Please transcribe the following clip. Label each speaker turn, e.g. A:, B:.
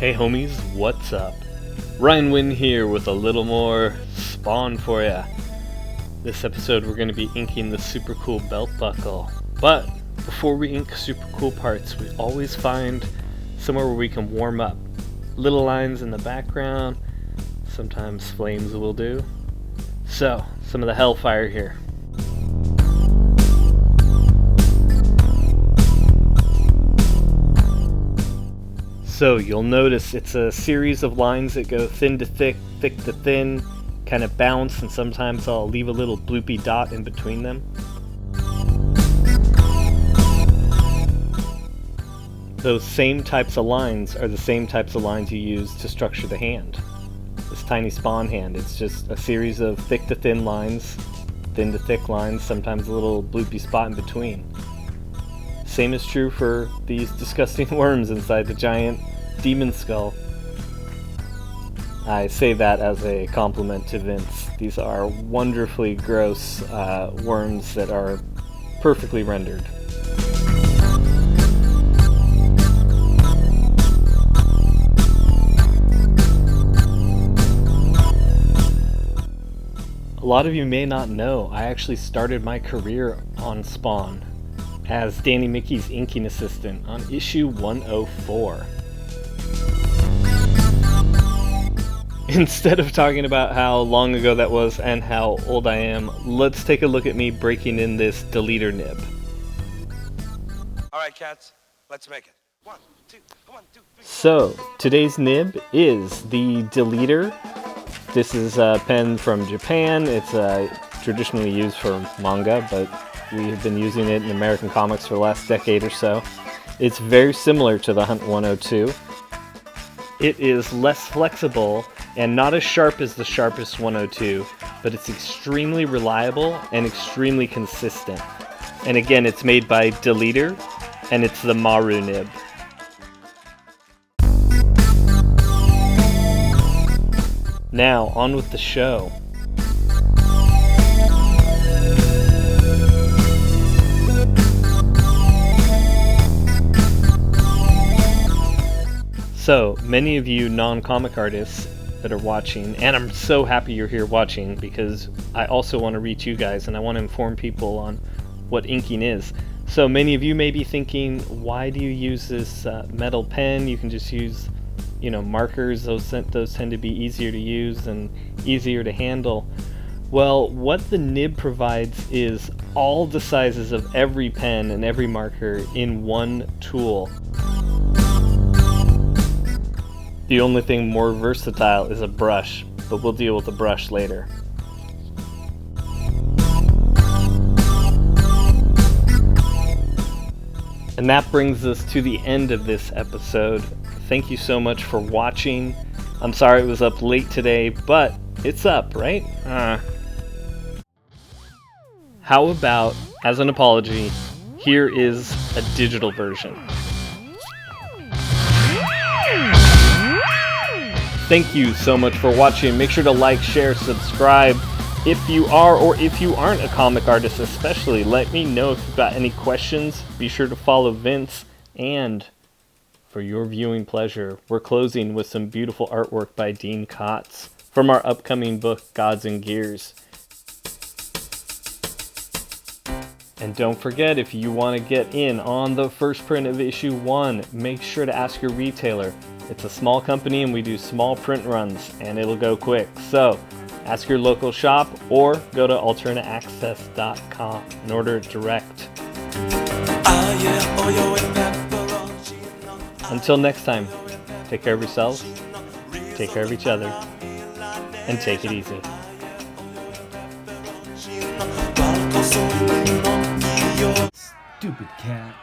A: Hey homies, what's up? Ryan Wynn here with a little more Spawn for ya. This episode we're going to be inking the super cool belt buckle. But before we ink super cool parts, we always find somewhere where we can warm up. Little lines in the background, sometimes flames will do. So, some of the hellfire here. So you'll notice it's a series of lines that go thin to thick, thick to thin, kind of bounce, and sometimes I'll leave a little bloopy dot in between them. Those same types of lines are the same types of lines you use to structure the hand. This tiny Spawn hand, it's just a series of thick to thin lines, thin to thick lines, sometimes a little bloopy spot in between. Same is true for these disgusting worms inside the giant demon skull. I say that as a compliment to Vince. These are wonderfully gross worms that are perfectly rendered. A lot of you may not know, I actually started my career on Spawn as Danny Mickey's inking assistant on issue 104. Instead of talking about how long ago that was and how old I am, let's take a look at me breaking in this deleter nib.
B: Alright cats, let's make it. 1, 2, 1, 2, 3.
A: So, today's nib is the deleter. This is a pen from Japan. It's traditionally used for manga, but we have been using it in American comics for the last decade or so. It's very similar to the Hunt 102. It is less flexible and not as sharp as the sharpest 102, but it's extremely reliable and extremely consistent. And again, it's made by Deleter, and it's the Maru nib. Now, on with the show. So, many of you non-comic artists that are watching, and I'm so happy you're here watching because I also want to reach you guys and I want to inform people on what inking is. So many of you may be thinking, why do you use this metal pen? You can just use, markers. Those tend to be easier to use and easier to handle. Well, what the nib provides is all the sizes of every pen and every marker in one tool. The only thing more versatile is a brush, but we'll deal with the brush later. And that brings us to the end of this episode. Thank you so much for watching. I'm sorry it was up late today, but it's up, right? How about, as an apology, here is a digital version. Thank you so much for watching. Make sure to like, share, subscribe. If you are or if you aren't a comic artist especially, let me know if you've got any questions. Be sure to follow Vince. And for your viewing pleasure, we're closing with some beautiful artwork by Dean Kotz from our upcoming book, Gods and Gears. And don't forget, if you want to get in on the first print of issue 1, make sure to ask your retailer. It's a small company and we do small print runs and it'll go quick. So ask your local shop or go to alternaaccess.com and order it direct. Until next time, take care of yourselves, take care of each other, and take it easy.
C: Stupid cat.